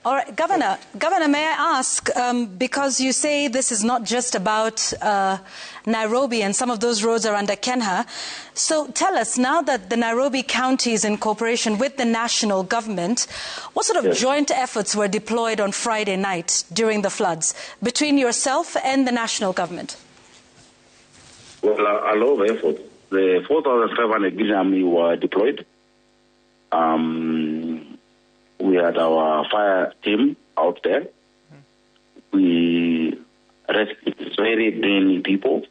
All right, Governor, may I ask, because you say this is not just about Nairobi and some of those roads are under Kenya, so tell us, now that the Nairobi County is in cooperation with the national government, what sort of joint efforts were deployed on Friday night during the floods between yourself and the national government? Well, a lot of efforts. The 4,500 Guinea Army were deployed. We had our fire team out there. We rescued very many people.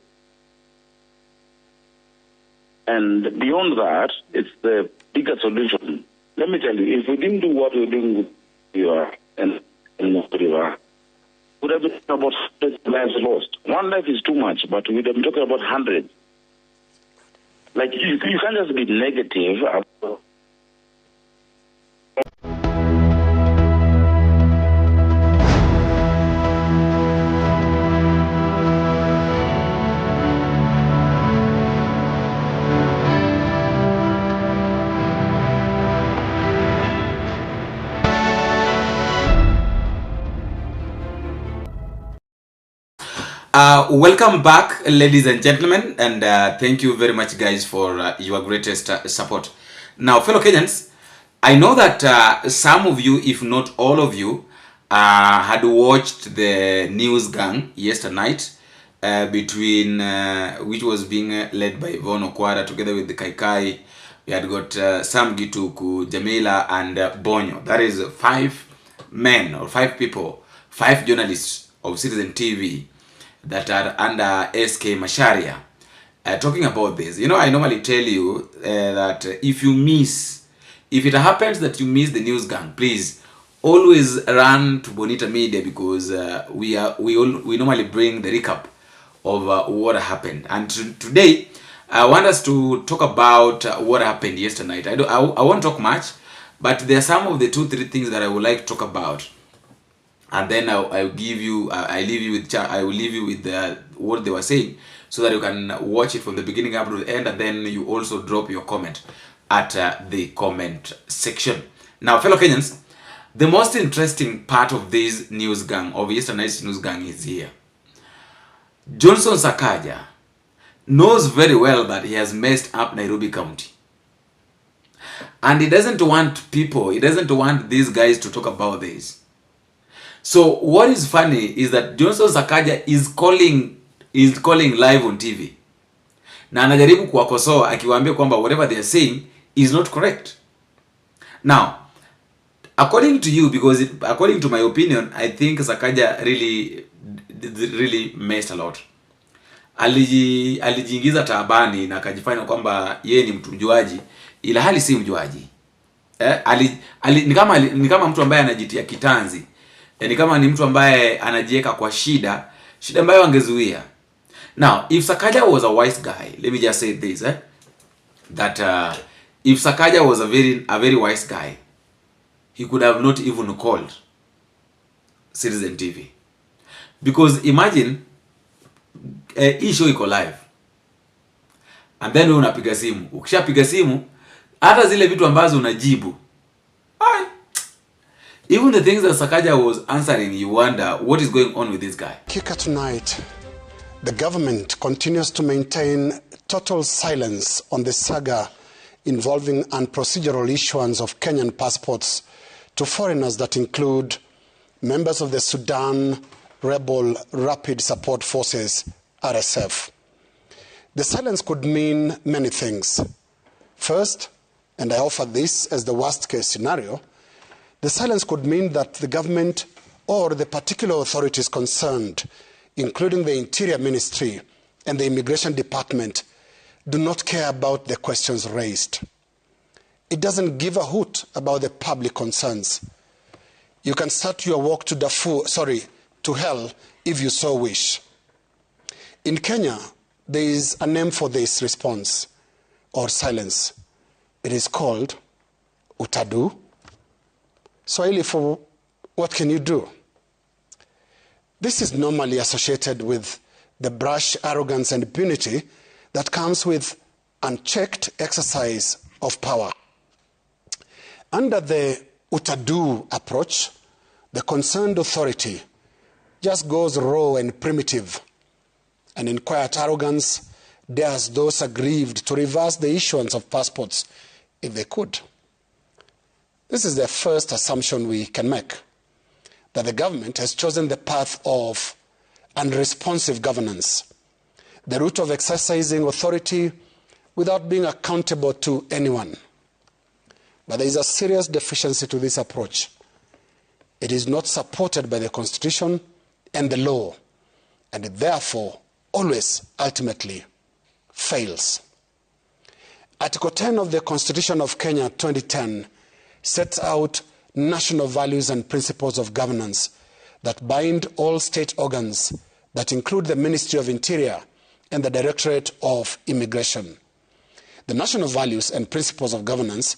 And beyond that, it's the bigger solution. Let me tell you, if we didn't do what we're doing with River and North River, we would have been about 100 lives lost. One life is too much, but we would have been talking about hundreds. Like, you can't just be negative. Welcome back, ladies and gentlemen, and thank you very much, guys, for your greatest support. Now, fellow Kenyans, I know that some of you, if not all of you, had watched the news gang yesterday night between which was being led by Yvonne Okwara together with the Kaikai. We had got Sam Gituku, Jamila, and Bonyo. That is 5 men or 5 people, 5 journalists of Citizen TV that are under SK Macharia talking about this. You know, I normally tell you that if it happens that you miss the news gang, please always run to Bonita Media, because we normally bring the recap of what happened. And today I want us to talk about what happened yesterday night. I won't talk much, but there are some of the 2-3 things that I would like to talk about. And then I will leave you with what they were saying, so that you can watch it from the beginning up to the end, and then you also drop your comment at the comment section. Now, fellow Kenyans, the most interesting part of this news gang, of yesterday's news gang, is here. Johnson Sakaja knows very well that he has messed up Nairobi County. And he doesn't want these guys to talk about this. So what is funny is that Johnson Sakaja is calling live on TV. Na anajaribu kuwakosoa akiwaambia kwamba whatever they are saying is not correct. Now, according to you, because according to my opinion, I think Sakaja really messed a lot. Alijiingiza taabani na akajifanya kwamba yeye ni mtu mjuaji, ila hali si mjuaji. Ni kama mtu ambaye anajitia kitanzi. Ni kama ni mtu ambaye anajiweka kwa shida ambayo angezuia. Now, if Sakaja was a wise guy, let me just say this, that if Sakaja was a very wise guy, he could have not even called Citizen TV. Because imagine, hii show iko live, and then unapiga simu. Ukishapiga simu, hata zile vitu ambazo unajibu, even the things that Sakaja was answering, you wonder what is going on with this guy. Kika tonight, the government continues to maintain total silence on the saga involving unprocedural issuance of Kenyan passports to foreigners that include members of the Sudan Rebel Rapid Support Forces, RSF. The silence could mean many things. First, and I offer this as the worst case scenario, the silence could mean that the government or the particular authorities concerned, including the Interior Ministry and the Immigration Department, do not care about the questions raised. It doesn't give a hoot about the public concerns. You can start your walk to hell if you so wish. In Kenya, there is a name for this response or silence. It is called utadu. Swahili for what can you do? This is normally associated with the brash arrogance and impunity that comes with unchecked exercise of power. Under the utadu approach, the concerned authority just goes raw and primitive, and in quiet arrogance dares those aggrieved to reverse the issuance of passports if they could. This is the first assumption we can make, that the government has chosen the path of unresponsive governance, the route of exercising authority without being accountable to anyone. But there is a serious deficiency to this approach. It is not supported by the Constitution and the law, and it therefore always ultimately fails. Article 10 of the Constitution of Kenya 2010 sets out national values and principles of governance that bind all state organs that include the Ministry of Interior and the Directorate of Immigration. The national values and principles of governance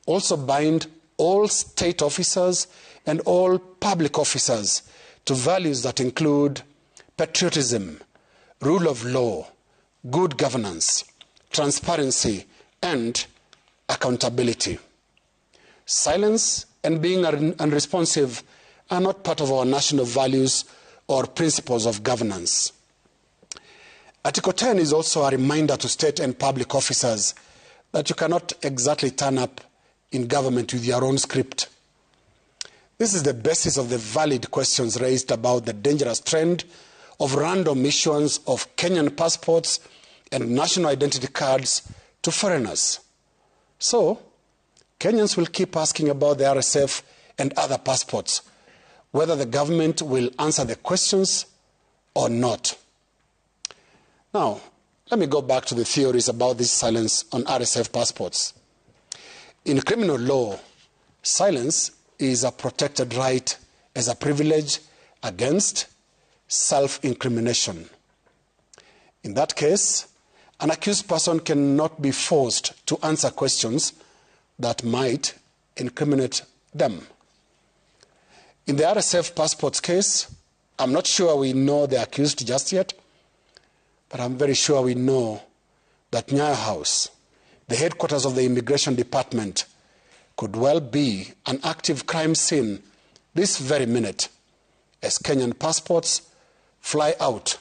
also bind all state officers and all public officers to values that include patriotism, rule of law, good governance, transparency, and accountability. Silence and being unresponsive are not part of our national values or principles of governance. Article 10 is also a reminder to state and public officers that you cannot exactly turn up in government with your own script. This is the basis of the valid questions raised about the dangerous trend of random issuance of Kenyan passports and national identity cards to foreigners. So, Kenyans will keep asking about the RSF and other passports, whether the government will answer the questions or not. Now, let me go back to the theories about this silence on RSF passports. In criminal law, silence is a protected right as a privilege against self-incrimination. In that case, an accused person cannot be forced to answer questions that might incriminate them. In the RSF passports case, I'm not sure we know the accused just yet, but I'm very sure we know that Nyayo House, the headquarters of the Immigration Department, could well be an active crime scene this very minute as Kenyan passports fly out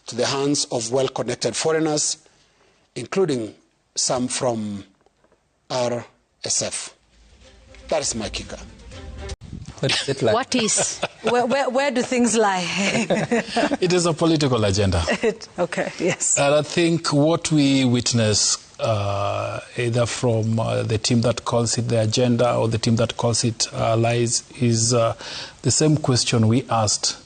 to the hands of well-connected foreigners, including some from RSF. That is my kicker. What is? Where do things lie? It is a political agenda. Okay, yes. And I think what we witness, either from the team that calls it the agenda or the team that calls it lies, is the same question we asked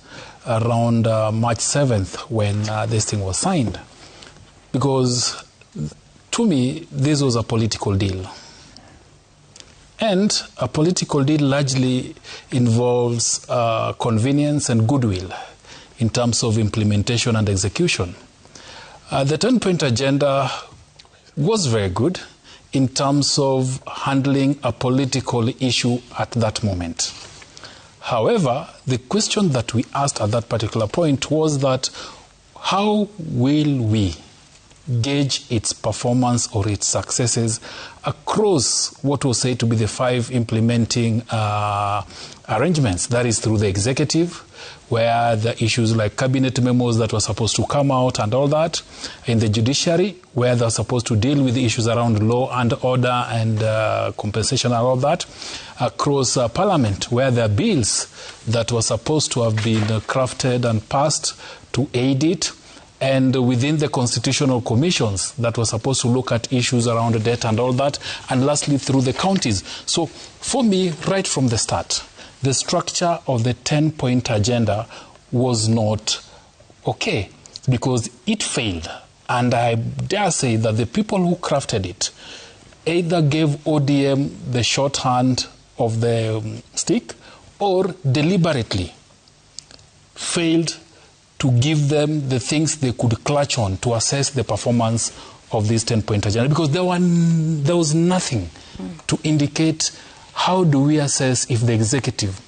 around March 7th when this thing was signed. Because to me, this was a political deal. And a political deal largely involves convenience and goodwill in terms of implementation and execution. The 10-point agenda was very good in terms of handling a political issue at that moment. However, the question that we asked at that particular point was that how will we gauge its performance or its successes across what was said to be the 5 implementing arrangements. That is through the executive, where the issues like cabinet memos that were supposed to come out and all that. In the judiciary, where they're supposed to deal with the issues around law and order and compensation and all that. Across parliament, where there are bills that were supposed to have been crafted and passed to aid it. And within the constitutional commissions that were supposed to look at issues around debt and all that, and lastly through the counties. So for me, right from the start, the structure of the 10-point agenda was not okay because it failed. And I dare say that the people who crafted it either gave ODM the shorthand of the stick or deliberately failed to give them the things they could clutch on to assess the performance of this 10-point agenda, because there was nothing to indicate how do we assess if the executive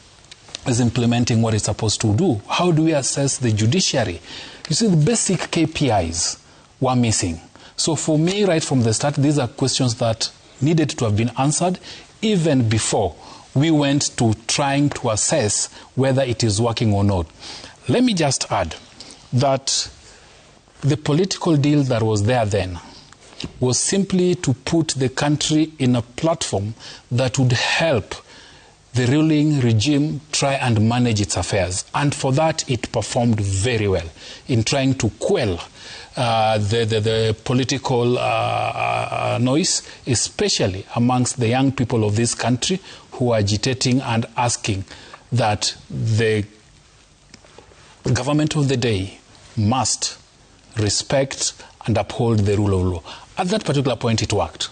is implementing what it's supposed to do. How do we assess the judiciary? You see, the basic KPIs were missing. So for me, right from the start, these are questions that needed to have been answered even before we went to trying to assess whether it is working or not. Let me just add that the political deal that was there then was simply to put the country in a platform that would help the ruling regime try and manage its affairs. And for that, it performed very well in trying to quell the political noise, especially amongst the young people of this country who are agitating and asking that the government of the day must respect and uphold the rule of law. At that particular point, it worked.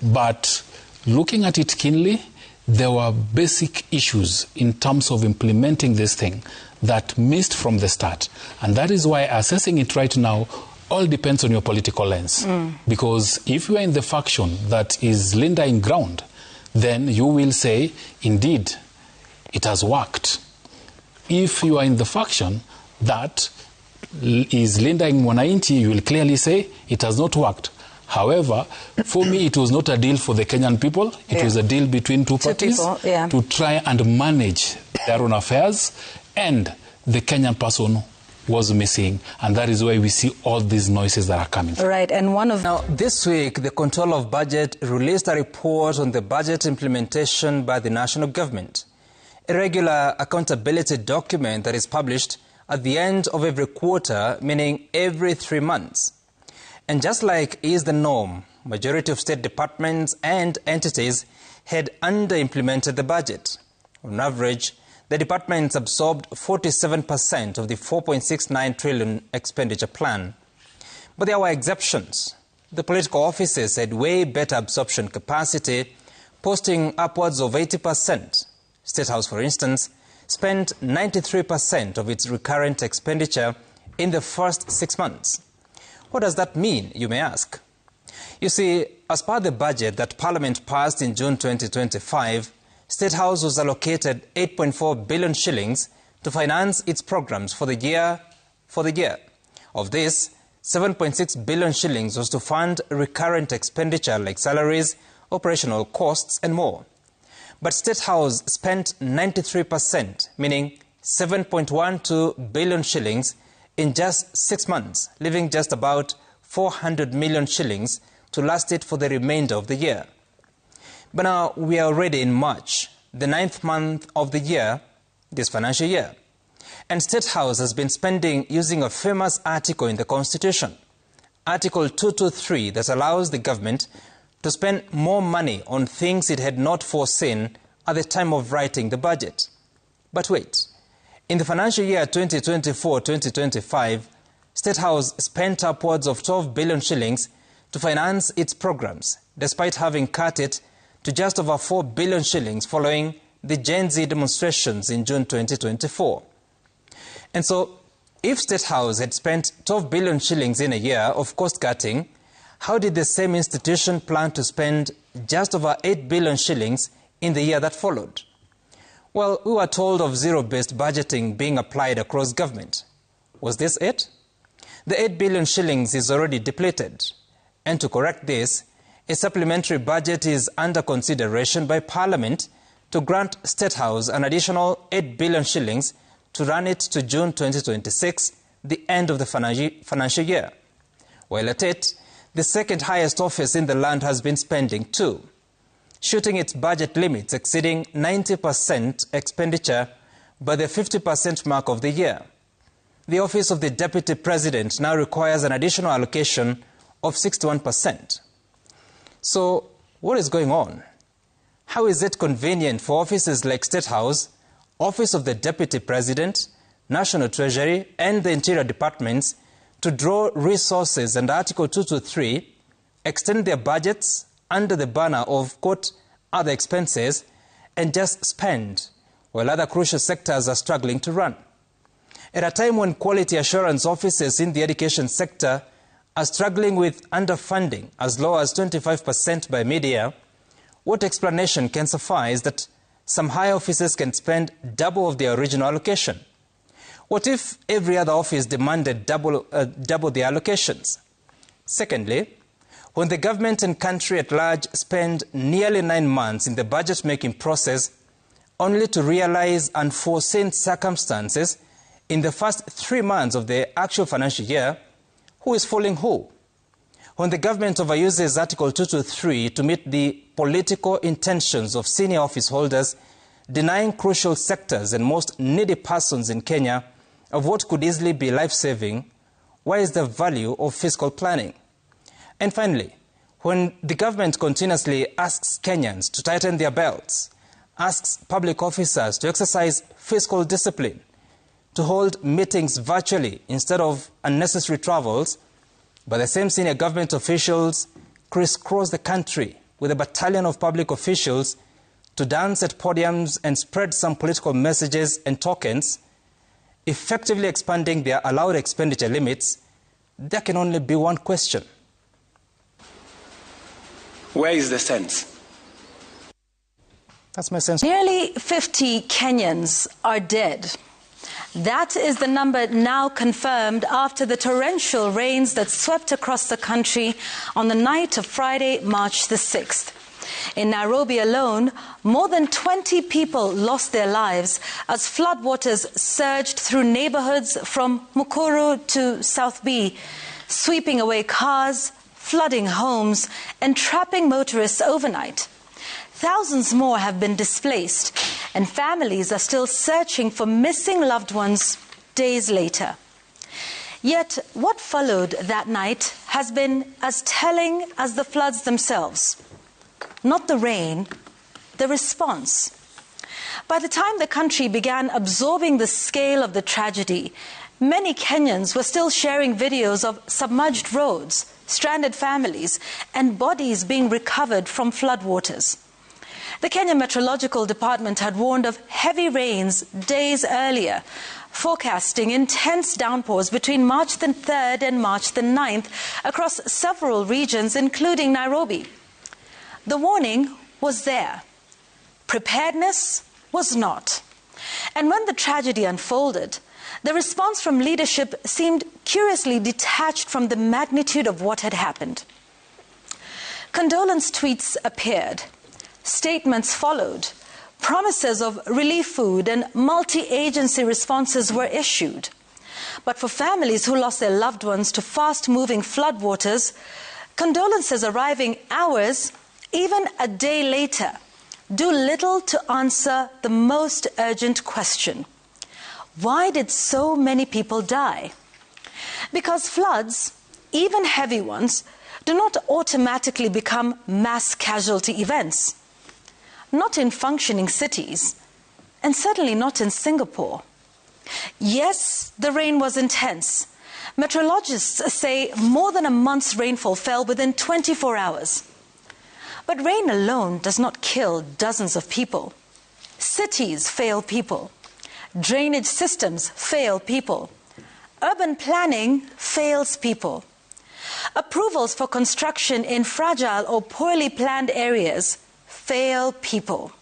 But looking at it keenly, there were basic issues in terms of implementing this thing that missed from the start. And that is why assessing it right now all depends on your political lens. Because if you are in the faction that is lending ground, then you will say, indeed, it has worked. If you are in the faction that is lending mwananchi, you will clearly say it has not worked. However, for me, it was not a deal for the Kenyan people. It was a deal between two parties to try and manage their own affairs, and the Kenyan person was missing, and that is why we see all these noises that are coming. Right, and Now, this week, the Control of Budget released a report on the budget implementation by the national government, a regular accountability document that is published at the end of every quarter, meaning every 3 months. And just like is the norm, majority of state departments and entities had under-implemented the budget. On average, the departments absorbed 47% of the 4.69 trillion expenditure plan. But there were exceptions. The political offices had way better absorption capacity, posting upwards of 80%. State House, for instance, spent 93% of its recurrent expenditure in the first 6 months. What does that mean, you may ask? You see, as per the budget that Parliament passed in June 2025, State House was allocated 8.4 billion shillings to finance its programs for the year. Of this, 7.6 billion shillings was to fund recurrent expenditure like salaries, operational costs, and more. But State House spent 93%, meaning 7.12 billion shillings in just 6 months, leaving just about 400 million shillings to last it for the remainder of the year. But now we are already in March, the 9th month of the year, this financial year. And State House has been spending using a famous article in the Constitution, Article 223, that allows the government to spend more money on things it had not foreseen at the time of writing the budget. But wait. In the financial year 2024-2025, State House spent upwards of 12 billion shillings to finance its programs, despite having cut it to just over 4 billion shillings following the Gen Z demonstrations in June 2024. And so, if State House had spent 12 billion shillings in a year of cost-cutting, how did the same institution plan to spend just over 8 billion shillings in the year that followed? Well, we were told of zero-based budgeting being applied across government. Was this it? The 8 billion shillings is already depleted. And to correct this, a supplementary budget is under consideration by Parliament to grant State House an additional 8 billion shillings to run it to June 2026, the end of the financial year. While at it, the second highest office in the land has been spending too, shooting its budget limits exceeding 90% expenditure by the 50% mark of the year. The Office of the Deputy President now requires an additional allocation of 61%. So, what is going on? How is it convenient for offices like State House, Office of the Deputy President, National Treasury, and the Interior Departments to draw resources under Article 223, extend their budgets under the banner of, quote, other expenses, and just spend, while other crucial sectors are struggling to run? At a time when quality assurance offices in the education sector are struggling with underfunding as low as 25% by mid-year, what explanation can suffice that some high offices can spend double of their original allocation? What if every other office demanded double the allocations? Secondly, when the government and country at large spend nearly 9 months in the budget-making process, only to realize unforeseen circumstances in the first 3 months of the actual financial year. Who is fooling who? When the government overuses Article 223 to meet the political intentions of senior office holders, denying crucial sectors and most needy persons in Kenya of what could easily be life-saving, where is the value of fiscal planning? And finally, when the government continuously asks Kenyans to tighten their belts, asks public officers to exercise fiscal discipline, to hold meetings virtually instead of unnecessary travels, but the same senior government officials crisscross the country with a battalion of public officials to dance at podiums and spread some political messages and tokens, effectively expanding their allowed expenditure limits, there can only be one question. Where is the sense? That's my sense. Nearly 50 Kenyans are dead. That is the number now confirmed after the torrential rains that swept across the country on the night of Friday, March the 6th. In Nairobi alone, more than 20 people lost their lives as floodwaters surged through neighborhoods from Mukuru to South B, sweeping away cars, flooding homes, and trapping motorists overnight. Thousands more have been displaced, and families are still searching for missing loved ones days later. Yet, what followed that night has been as telling as the floods themselves. Not the rain, the response. By the time the country began absorbing the scale of the tragedy, many Kenyans were still sharing videos of submerged roads, stranded families, and bodies being recovered from floodwaters. The Kenya Meteorological Department had warned of heavy rains days earlier, forecasting intense downpours between March the 3rd and March the 9th across several regions, including Nairobi. The warning was there. Preparedness was not. And when the tragedy unfolded, the response from leadership seemed curiously detached from the magnitude of what had happened. Condolence tweets appeared. Statements followed. Promises of relief food and multi-agency responses were issued. But for families who lost their loved ones to fast-moving floodwaters, condolences arriving hours, even a day later, do little to answer the most urgent question. Why did so many people die? Because floods, even heavy ones, do not automatically become mass casualty events. Not in functioning cities, and certainly not in Singapore. Yes, the rain was intense. Meteorologists say more than a month's rainfall fell within 24 hours. But rain alone does not kill dozens of people. Cities fail people. Drainage systems fail people. Urban planning fails people. Approvals for construction in fragile or poorly planned areas fail people.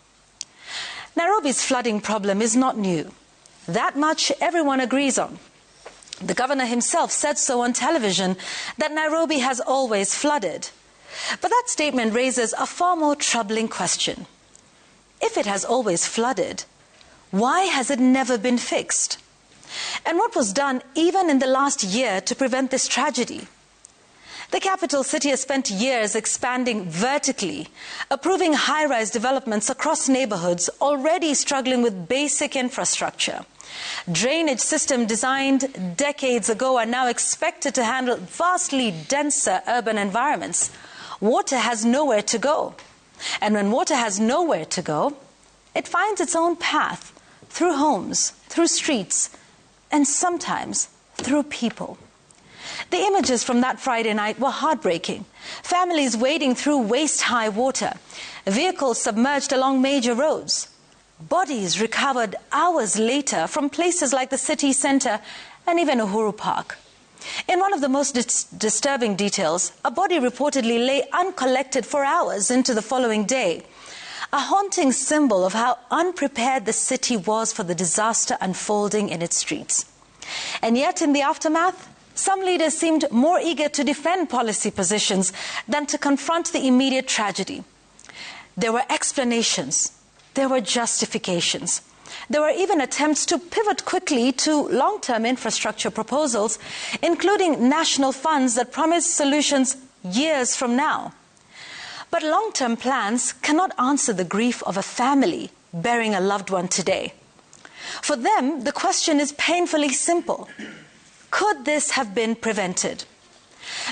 Nairobi's flooding problem is not new. That much everyone agrees on. The governor himself said so on television that Nairobi has always flooded. But that statement raises a far more troubling question. If it has always flooded, why has it never been fixed? And what was done even in the last year to prevent this tragedy? The capital city has spent years expanding vertically, approving high-rise developments across neighborhoods already struggling with basic infrastructure. Drainage systems designed decades ago are now expected to handle vastly denser urban environments. Water has nowhere to go. And when water has nowhere to go, it finds its own path through homes, through streets, and sometimes through people. The images from that Friday night were heartbreaking. Families wading through waist-high water, vehicles submerged along major roads, bodies recovered hours later from places like the city centre and even Uhuru Park. In one of the most disturbing details, a body reportedly lay uncollected for hours into the following day, a haunting symbol of how unprepared the city was for the disaster unfolding in its streets. And yet, in the aftermath, some leaders seemed more eager to defend policy positions than to confront the immediate tragedy. There were explanations, There were justifications. There were even attempts to pivot quickly to long-term infrastructure proposals, including national funds that promised solutions years from now. But long-term plans cannot answer the grief of a family burying a loved one today. For them, the question is painfully simple. Could this have been prevented?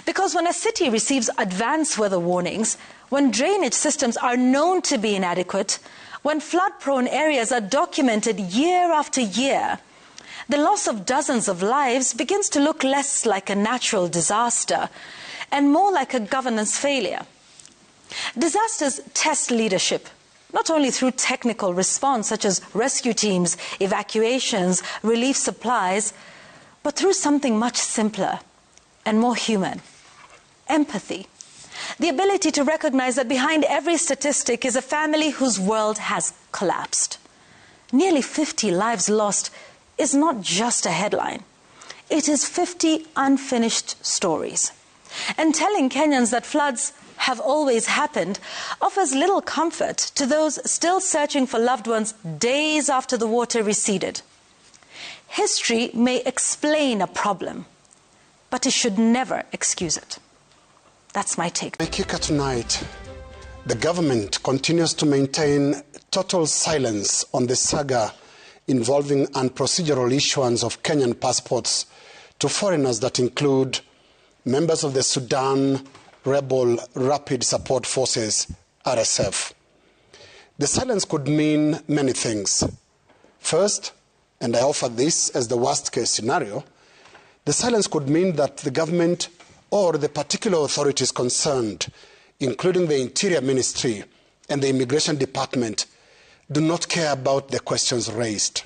Because when a city receives advance weather warnings, when drainage systems are known to be inadequate, when flood-prone areas are documented year after year, the loss of dozens of lives begins to look less like a natural disaster and more like a governance failure. Disasters test leadership, not only through technical response such as rescue teams, evacuations, relief supplies, but through something much simpler and more human: empathy. The ability to recognize that behind every statistic is a family whose world has collapsed. Nearly 50 lives lost is not just a headline. It is 50 unfinished stories. And telling Kenyans that floods have always happened offers little comfort to those still searching for loved ones days after the water receded. History may explain a problem, but it should never excuse it. That's my take. My kicker tonight: the government continues to maintain total silence on the saga involving unprocedural issuance of Kenyan passports to foreigners that include members of the Sudan Rebel Rapid Support Forces, RSF. The silence could mean many things. First, and I offer this as the worst case scenario, the silence could mean that the government or the particular authorities concerned, including the Interior Ministry and the Immigration Department, do not care about the questions raised.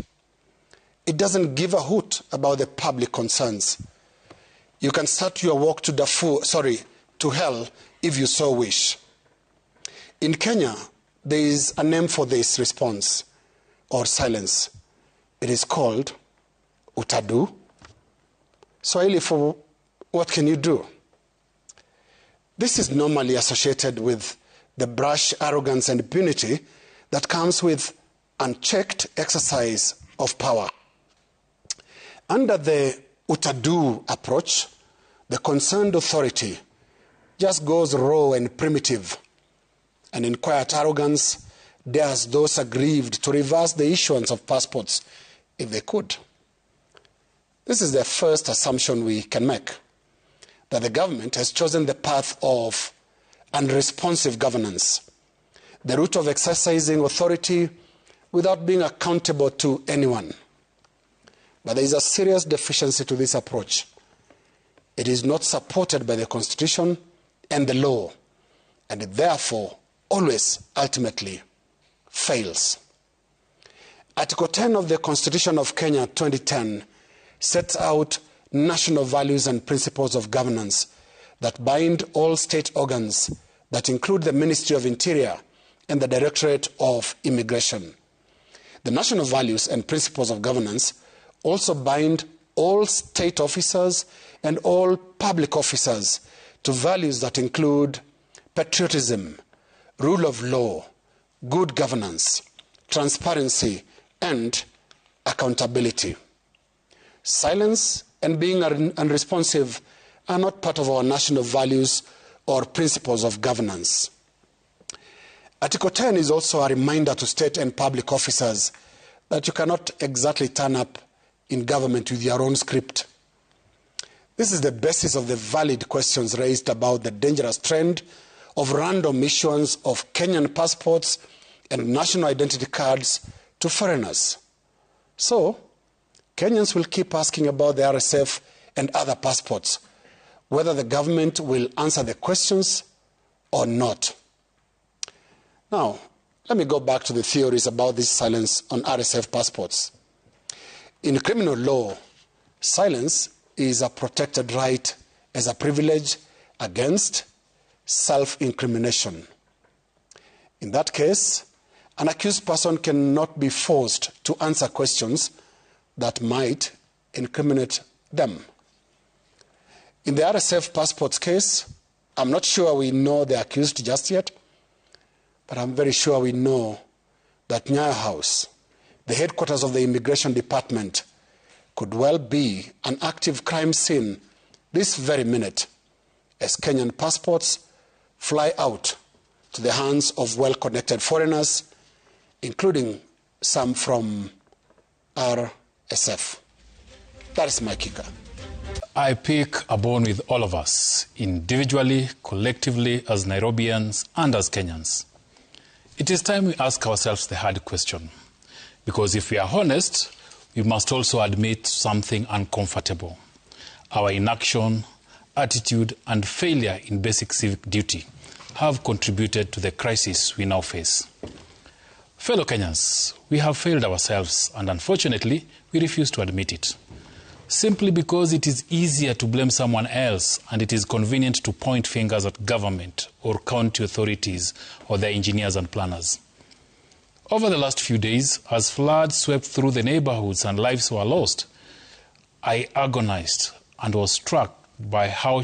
It doesn't give a hoot about the public concerns. You can start your walk to to hell if you so wish. In Kenya, there is a name for this response or silence. It is called utadu. Swahili for what can you do? This is normally associated with the brash arrogance and impunity that comes with unchecked exercise of power. Under the utadu approach, the concerned authority just goes raw and primitive, and in quiet arrogance dares those aggrieved to reverse the issuance of passports if they could. This is the first assumption we can make, that the government has chosen the path of unresponsive governance, the route of exercising authority without being accountable to anyone. But there is a serious deficiency to this approach. It is not supported by the Constitution and the law, and it therefore always ultimately fails. Article 10 of the Constitution of Kenya 2010 sets out national values and principles of governance that bind all state organs that include the Ministry of Interior and the Directorate of Immigration. The national values and principles of governance also bind all state officers and all public officers to values that include patriotism, rule of law, good governance, transparency, and accountability. Silence and being unresponsive are not part of our national values or principles of governance. Article 10 is also a reminder to state and public officers that you cannot exactly turn up in government with your own script. This is the basis of the valid questions raised about the dangerous trend of random issuance of Kenyan passports and national identity cards to foreigners. So, Kenyans will keep asking about the RSF and other passports, whether the government will answer the questions or not. Now, let me go back to the theories about this silence on RSF passports. In criminal law, silence is a protected right as a privilege against self-incrimination. In that case, an accused person cannot be forced to answer questions that might incriminate them. In the RSF passports case, I'm not sure we know the accused just yet, but I'm very sure we know that Nyayo House, the headquarters of the Immigration Department, could well be an active crime scene this very minute as Kenyan passports fly out to the hands of well-connected foreigners, including some from RSF. That is my kicker. I pick a bone with all of us, individually, collectively, as Nairobians and as Kenyans. It is time we ask ourselves the hard question. Because if we are honest, we must also admit something uncomfortable. Our inaction, attitude, and failure in basic civic duty have contributed to the crisis we now face. Fellow Kenyans, we have failed ourselves, and unfortunately, we refuse to admit it. Simply because it is easier to blame someone else and it is convenient to point fingers at government or county authorities or their engineers and planners. Over the last few days, as floods swept through the neighborhoods and lives were lost, I agonized and was struck by how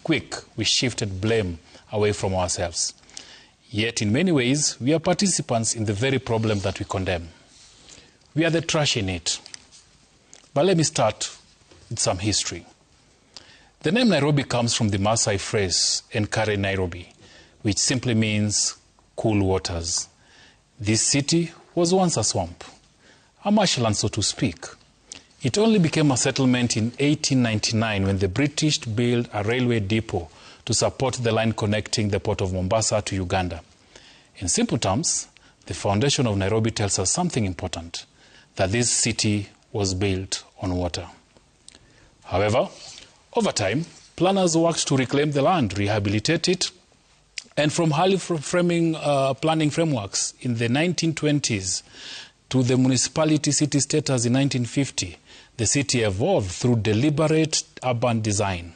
quick we shifted blame away from ourselves. Yet in many ways, we are participants in the very problem that we condemn. We are the trash in it. But let me start with some history. The name Nairobi comes from the Maasai phrase, Enkare Nairobi, which simply means cool waters. This city was once a swamp, a marshland, so to speak. It only became a settlement in 1899 when the British built a railway depot to support the line connecting the port of Mombasa to Uganda. In simple terms, the foundation of Nairobi tells us something important, that this city was built on water. However, over time, planners worked to reclaim the land, rehabilitate it, and from highly planning frameworks in the 1920s to the municipality city status in 1950, the city evolved through deliberate urban design.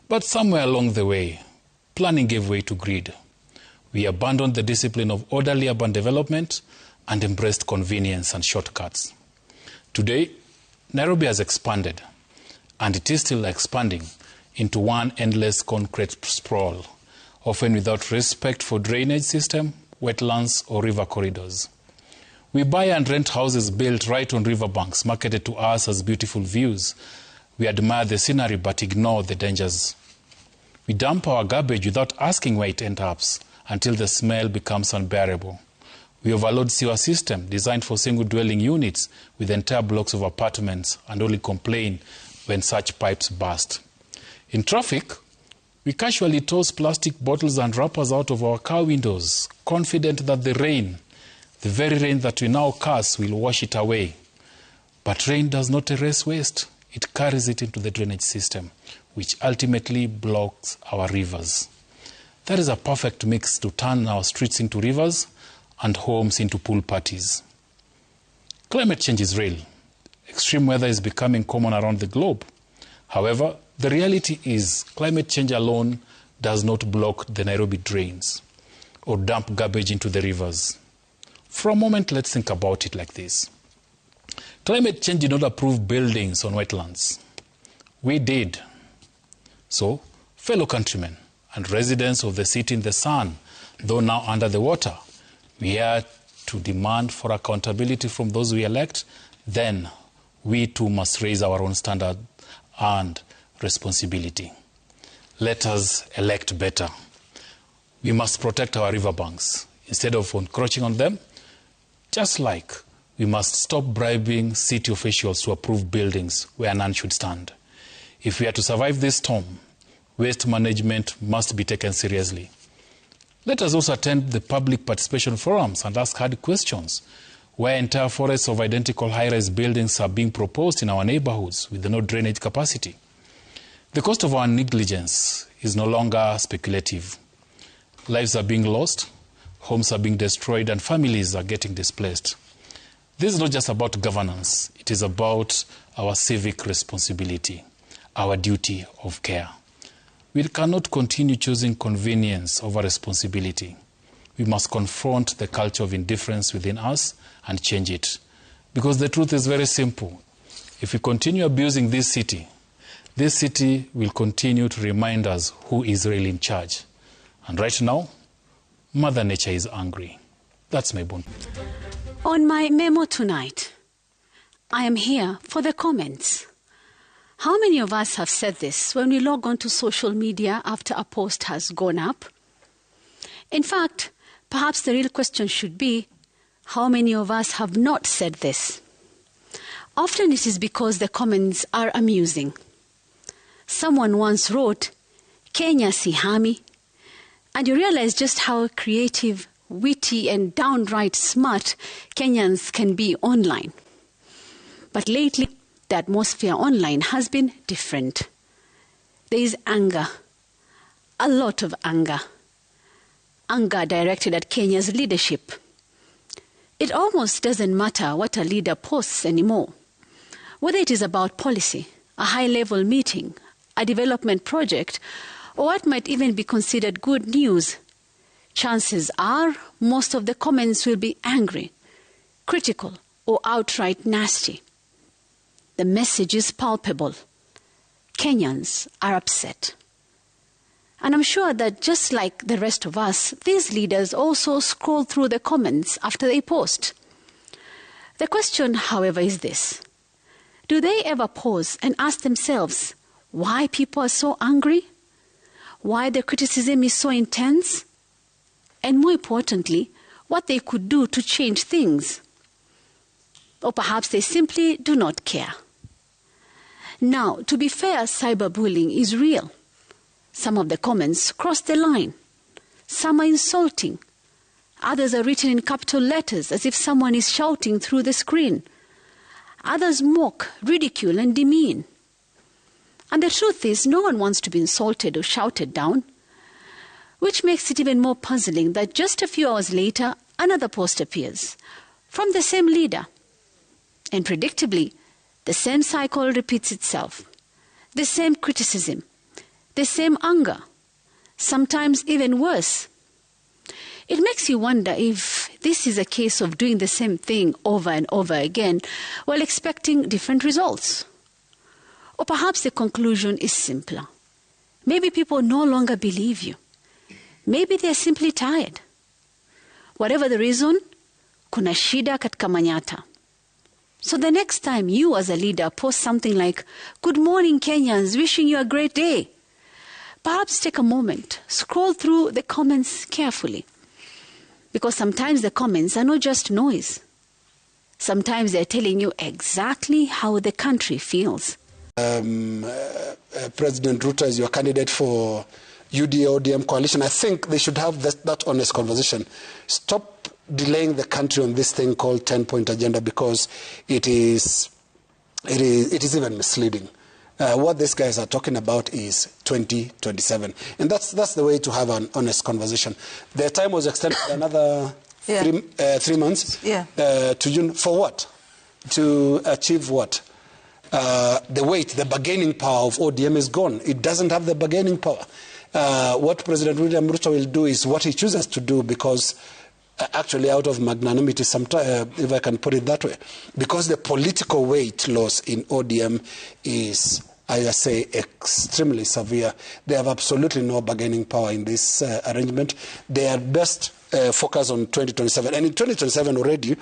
But somewhere along the way, planning gave way to greed. We abandoned the discipline of orderly urban development and embraced convenience and shortcuts. Today, Nairobi has expanded, and it is still expanding, into one endless concrete sprawl, often without respect for drainage system, wetlands, or river corridors. We buy and rent houses built right on riverbanks, marketed to us as beautiful views. We admire the scenery but ignore the dangers. We dump our garbage without asking where it ends up until the smell becomes unbearable. We overload sewer system designed for single dwelling units with entire blocks of apartments and only complain when such pipes burst. In traffic, we casually toss plastic bottles and wrappers out of our car windows, confident that the rain, the very rain that we now curse, will wash it away. But rain does not erase waste. It carries it into the drainage system, which ultimately blocks our rivers. That is a perfect mix to turn our streets into rivers and homes into pool parties. Climate change is real. Extreme weather is becoming common around the globe. However, the reality is climate change alone does not block the Nairobi drains or dump garbage into the rivers. For a moment, let's think about it like this. Climate change did not approve buildings on wetlands. We did. So, fellow countrymen and residents of the city in the sun, though now under the water, we are to demand for accountability from those we elect. Then we too must raise our own standard and responsibility. Let us elect better. We must protect our riverbanks instead of encroaching on them, just like we must stop bribing city officials to approve buildings where none should stand. If we are to survive this storm, waste management must be taken seriously. Let us also attend the public participation forums and ask hard questions, where entire forests of identical high-rise buildings are being proposed in our neighborhoods with no drainage capacity. The cost of our negligence is no longer speculative. Lives are being lost, homes are being destroyed, and families are getting displaced. This is not just about governance. It is about our civic responsibility, our duty of care. We cannot continue choosing convenience over responsibility. We must confront the culture of indifference within us and change it. Because the truth is very simple. If we continue abusing this city will continue to remind us who is really in charge. And right now, Mother Nature is angry. That's my bone. On my memo tonight, I am here for the comments. How many of us have said this when we log on to social media after a post has gone up? In fact, perhaps the real question should be, how many of us have not said this? Often it is because the comments are amusing. Someone once wrote, Kenya sihami, and you realize just how creative, witty, and downright smart Kenyans can be online. But lately, the atmosphere online has been different. There is anger, a lot of anger. Anger directed at Kenya's leadership. It almost doesn't matter what a leader posts anymore. Whether it is about policy, a high-level meeting, a development project, or what might even be considered good news, chances are most of the comments will be angry, critical, or outright nasty. The message is palpable. Kenyans are upset. And I'm sure that just like the rest of us, these leaders also scroll through the comments after they post. The question, however, is this. Do they ever pause and ask themselves why people are so angry? Why the criticism is so intense? And more importantly, what they could do to change things? Or perhaps they simply do not care. Now, to be fair, cyberbullying is real. Some of the comments cross the line. Some are insulting. Others are written in capital letters as if someone is shouting through the screen. Others mock, ridicule, and demean. And the truth is, no one wants to be insulted or shouted down, which makes it even more puzzling that just a few hours later, another post appears from the same leader. And predictably, the same cycle repeats itself. The same criticism, the same anger, sometimes even worse. It makes you wonder if this is a case of doing the same thing over and over again while expecting different results. Or perhaps the conclusion is simpler. Maybe people no longer believe you. Maybe they are simply tired. Whatever the reason, kuna shida katika Manyata. So the next time you as a leader post something like, "Good morning Kenyans, wishing you a great day," perhaps take a moment, scroll through the comments carefully. Because sometimes the comments are not just noise. Sometimes they're telling you exactly how the country feels. President Ruto is your candidate for UDA-ODM coalition. I think they should have that honest conversation. Stop delaying the country on this thing called 10-point agenda, because it is even misleading. What these guys are talking about is 2027, and that's the way to have an honest conversation. Their time was extended another 3 months to June. For what? To achieve what? The bargaining power of ODM is gone. It doesn't have the bargaining power. What President William Ruto will do is what he chooses to do, because actually out of magnanimity, if I can put it that way, because the political weight loss in ODM is, I say, extremely severe. They have absolutely no bargaining power in this arrangement. They are best focused on 2027. And in 2027 already,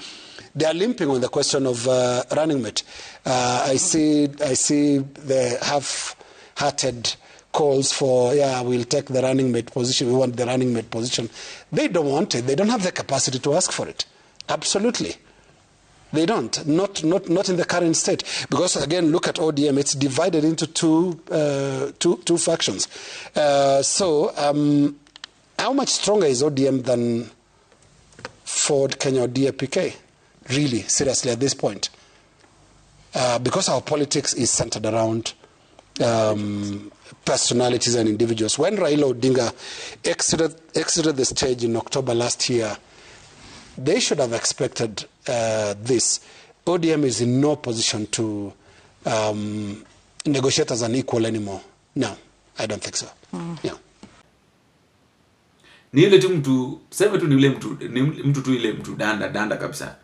they are limping on the question of running mate. I see the half-hearted calls for, we'll take the running mate position. We want the running mate position. They don't want it. They don't have the capacity to ask for it. Absolutely. They don't. Not in the current state. Because, again, look at ODM. It's divided into two factions. How much stronger is ODM than Ford, Kenya, or DAPK? Really, seriously, at this point. Because our politics is centered around personalities and individuals. When Raila Odinga exited the stage in October last year, they should have expected this. ODM is in no position to negotiate as an equal anymore. No, I don't think so. Yeah. Ni ile tu mtu, sema tu ni ule mtu tu ile mtu danda kabisa.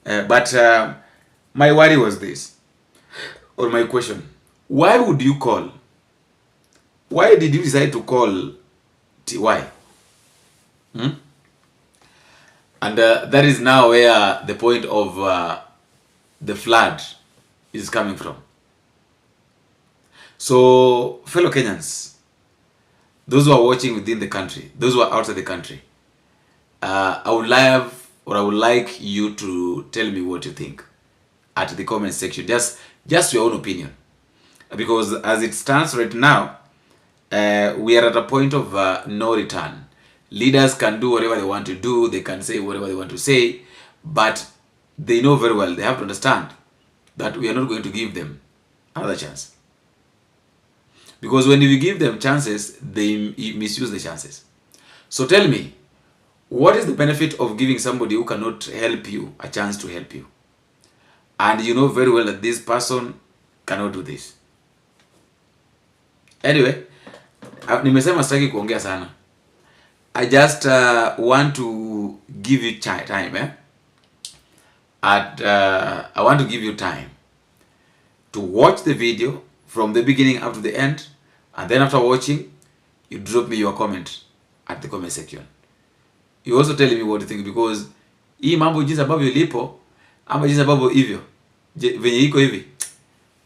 But my worry was this, or my question, why would you call? Why did you decide to call TY? And that is now where the point of the flood is coming from. So, fellow Kenyans, those who are watching within the country, those who are outside the country, I would like you to tell me what you think at the comment section. Just your own opinion. Because as it stands right now, we are at a point of no return. Leaders can do whatever they want to do. They can say whatever they want to say. But they know very well, they have to understand that we are not going to give them another chance. Because when we give them chances, they misuse the chances. So tell me, what is the benefit of giving somebody who cannot help you a chance to help you? And you know very well that this person cannot do this. Anyway, nimesema sitaki kuongea sana. I just want to give you time. I want to give you time to watch the video from the beginning up to the end, and then after watching, you drop me your comment at the comment section. You also tell me what you think, because hii mambo jinsi ambavyo lipo ama jinsi ambavyo hivyo venye iko hivi,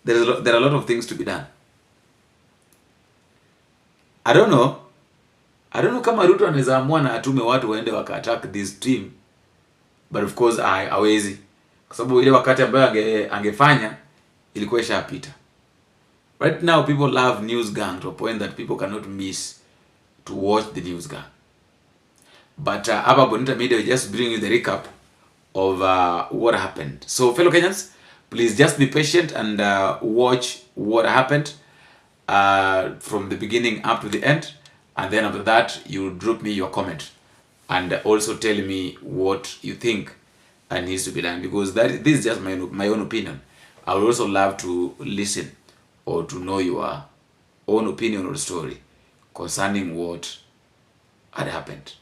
there are a lot of things to be done. I don't know kama Ruto anaweza amua na atume watu waende waka-attack this team, but of course hawezi, kwa sababu ile wakati ambayo angefanya ilikuwa ishapita. Right now people love news gang to a point that people cannot miss to watch the news gang. But Abba Bonita Media will just bring you the recap of what happened. So fellow Kenyans, please just be patient and watch what happened from the beginning up to the end, and then after that you drop me your comment and also tell me what you think needs to be done, because this is just my own opinion. I would also love to listen or to know your own opinion or story concerning what had happened.